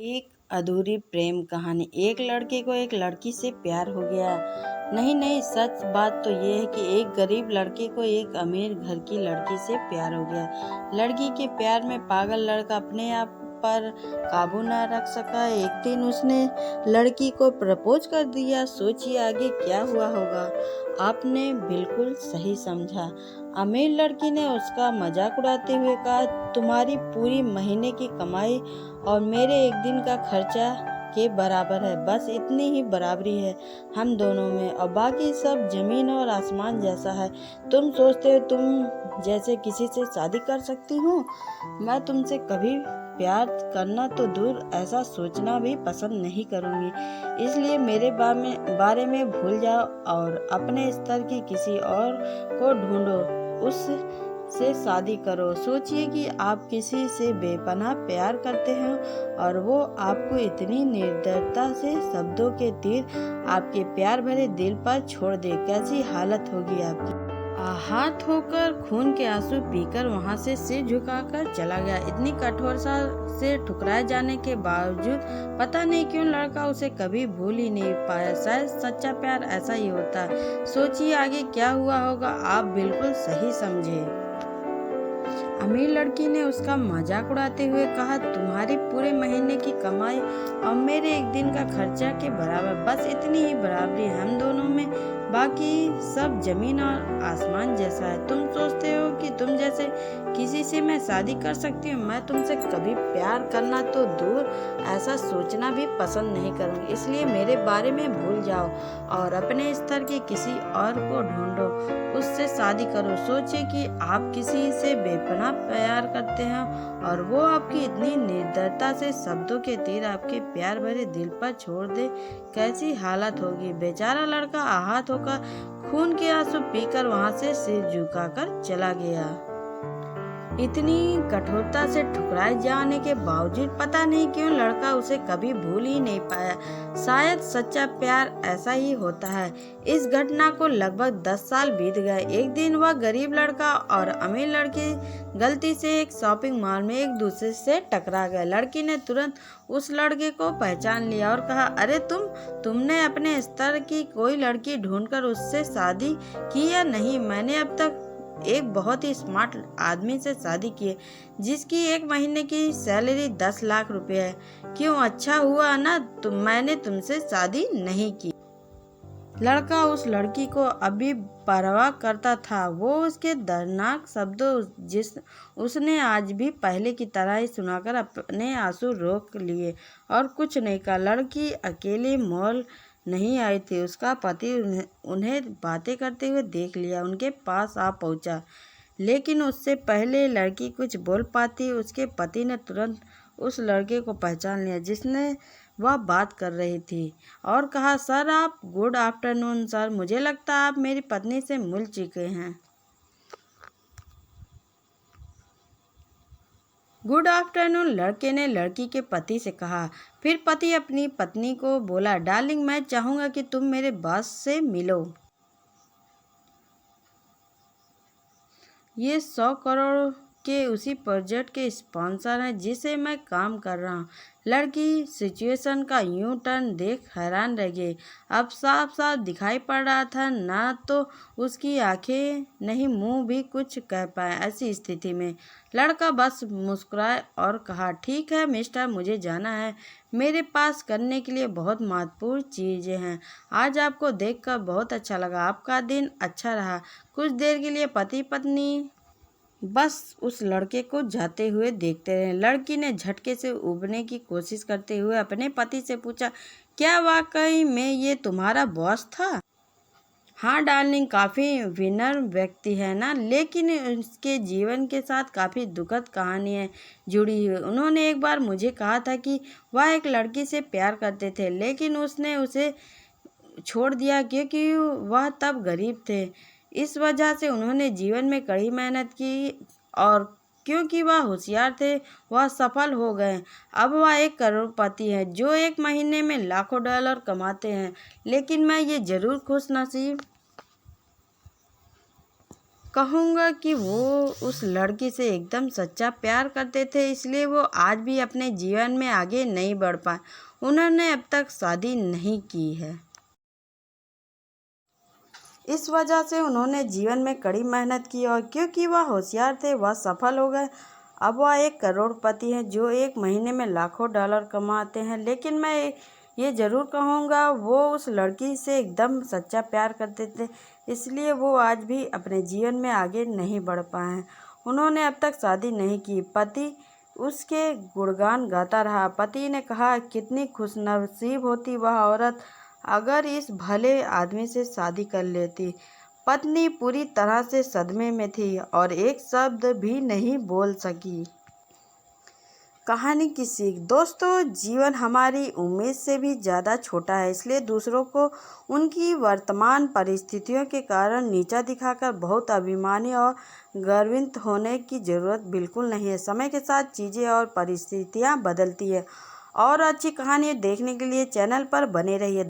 एक अधूरी प्रेम कहानी। एक लड़के को एक लड़की से प्यार हो गया। नहीं नहीं, सच बात तो ये है कि एक गरीब लड़के को एक अमीर घर की लड़की से प्यार हो गया। लड़की के प्यार में पागल लड़का अपने आप पर काबू न रख सका। एक दिन उसने लड़की को प्रपोज कर दिया। सोचिए आगे क्या हुआ होगा। आपने बिल्कुल सही समझा। अमीर लड़की ने उसका मजाक उड़ाते हुए कहा, तुम्हारी पूरी महीने की कमाई और मेरे एक दिन का खर्चा के बराबर है। बस इतनी ही बराबरी है हम दोनों में, और बाकी सब जमीन और आसमान जैसा है। तुम सोचते हो तुम जैसे किसी से शादी कर सकती हूँ? मैं तुमसे कभी प्यार करना तो दूर, ऐसा सोचना भी पसंद नहीं करूँगी। इसलिए मेरे बारे में भूल जाओ और अपने स्तर की किसी और को ढूंढो, उस से शादी करो। सोचिए कि आप किसी से बेपनाह प्यार करते हैं और वो आपको इतनी निर्दयता से शब्दों के तीर आपके प्यार भरे दिल पर छोड़ दे, कैसी हालत होगी आपकी। आहत होकर खून के आंसू पीकर वहां से सिर झुकाकर चला गया। इतनी कठोरता से ठुकराए जाने के बावजूद पता नहीं क्यों लड़का उसे कभी भूल ही नहीं पाया। शायद सच्चा प्यार ऐसा ही होता है। सोचिए आगे क्या हुआ होगा। आप बिल्कुल सही समझे। अमीर लड़की ने उसका मजाक उड़ाते हुए कहा, तुम्हारी पूरे महीने की कमाई और मेरे एक दिन का खर्चा के बराबर, बस इतनी ही बराबरी हम दोनों में, बाकी सब जमीन और आसमान जैसा है। तुम सोचते हो कि तुम जैसे किसी से मैं शादी कर सकती हूँ? मैं तुमसे कभी प्यार करना तो दूर, ऐसा सोचना भी पसंद नहीं करूँगी। इसलिए मेरे बारे में भूल जाओ और अपने स्तर के किसी और को ढूंढो, उससे शादी करो। सोचिए कि आप किसी से बेपनाह प्यार करते हैं और वो आपकी इतनी निर्दयता से शब्दों के तीर आपके प्यार भरे दिल पर छोड़ दे, कैसी हालत होगी। बेचारा लड़का आहत होकर खून के आंसू पीकर वहां से सिर झुकाकर चला गया। इतनी कठोरता से ठुकराए जाने के बावजूद पता नहीं क्यों लड़का उसे कभी भूल ही नहीं पाया। शायद सच्चा प्यार ऐसा ही होता है। इस घटना को लगभग 10 साल बीत गए। एक दिन वह गरीब लड़का और अमीर लड़की गलती से एक शॉपिंग मॉल में एक दूसरे से टकरा गए। लड़की ने तुरंत उस लड़के को पहचान लिया और कहा, अरे तुमने अपने स्तर की कोई लड़की ढूंढकर उससे शादी की या नहीं? मैंने अब तक एक बहुत ही स्मार्ट आदमी से शादी की है, जिसकी एक महीने की सैलरी 10 लाख रुपए है। क्यों, अच्छा हुआ ना मैंने तुमसे शादी नहीं की। लड़का उस लड़की को अभी परवाह करता था। वो उसके दर्दनाक शब्दों जिस उसने आज भी पहले की तरह ही सुनाकर अपने आंसू रोक लिए और कुछ नहीं कहा। लड़की अकेले मॉल नहीं आई थी। उसका पति उन्हें बातें करते हुए देख लिया, उनके पास आ पहुंचा। लेकिन उससे पहले लड़की कुछ बोल पाती, उसके पति ने तुरंत उस लड़के को पहचान लिया जिसने वह बात कर रही थी और कहा, सर आप, गुड आफ्टरनून सर, मुझे लगता है आप मेरी पत्नी से मिल चुके हैं। गुड आफ्टरनून, लड़के ने लड़की के पति से कहा। फिर पति अपनी पत्नी को बोला, डार्लिंग मैं चाहूँगा कि तुम मेरे बॉस से मिलो। ये 100 करोड़ के उसी प्रोजेक्ट के स्पॉन्सर हैं जिसे मैं काम कर रहा हूँ। लड़की सिचुएशन का यूं टर्न देख हैरान रह गई। अब साफ साफ दिखाई पड़ रहा था, ना तो उसकी आंखें नहीं मुंह भी कुछ कह पाए। ऐसी स्थिति में लड़का बस मुस्कुराए और कहा, ठीक है मिस्टर, मुझे जाना है। मेरे पास करने के लिए बहुत महत्वपूर्ण चीज़ें हैं। आज आपको देखकर बहुत अच्छा लगा। आपका दिन अच्छा रहा। कुछ देर के लिए पति पत्नी बस उस लड़के को जाते हुए देखते रहे। लड़की ने झटके से उबरने की कोशिश करते हुए अपने पति से पूछा, क्या वाकई में ये तुम्हारा बॉस था? हाँ डार्लिंग, काफ़ी विनम्र व्यक्ति है ना, लेकिन उसके जीवन के साथ काफ़ी दुखद कहानी है जुड़ी हुई। उन्होंने एक बार मुझे कहा था कि वह एक लड़की से प्यार करते थे, लेकिन उसने उसे छोड़ दिया क्योंकि वह तब गरीब थे। इस वजह से उन्होंने जीवन में कड़ी मेहनत की और क्योंकि वह होशियार थे, वह सफल हो गए। अब वह एक करोड़पति हैं जो एक महीने में लाखों डॉलर कमाते हैं। लेकिन मैं ये जरूर खुश नसीब कहूँगा कि वो उस लड़की से एकदम सच्चा प्यार करते थे, इसलिए वो आज भी अपने जीवन में आगे नहीं बढ़ पाए। उन्होंने अब तक शादी नहीं की है। इस वजह से उन्होंने जीवन में कड़ी मेहनत की और क्योंकि वह होशियार थे वह सफल हो गए। अब वह एक करोड़पति हैं जो एक महीने में लाखों डॉलर कमाते हैं। लेकिन मैं ये ज़रूर कहूँगा वो उस लड़की से एकदम सच्चा प्यार करते थे, इसलिए वो आज भी अपने जीवन में आगे नहीं बढ़ पाए हैं। उन्होंने अब तक शादी नहीं की। पति उसके गुणगान गाता रहा। पति ने कहा कितनी खुशनसीब होती वह औरत अगर इस भले आदमी से शादी कर लेती। पत्नी पूरी तरह से सदमे में थी और एक शब्द भी नहीं बोल सकी। कहानी की सीख। दोस्तों, जीवन हमारी उम्मीद से भी ज़्यादा छोटा है, इसलिए दूसरों को उनकी वर्तमान परिस्थितियों के कारण नीचा दिखाकर बहुत अभिमानी और गर्वित होने की ज़रूरत बिल्कुल नहीं है। समय के साथ चीज़ें और परिस्थितियाँ बदलती है। और अच्छी कहानी देखने के लिए चैनल पर बने रहिए।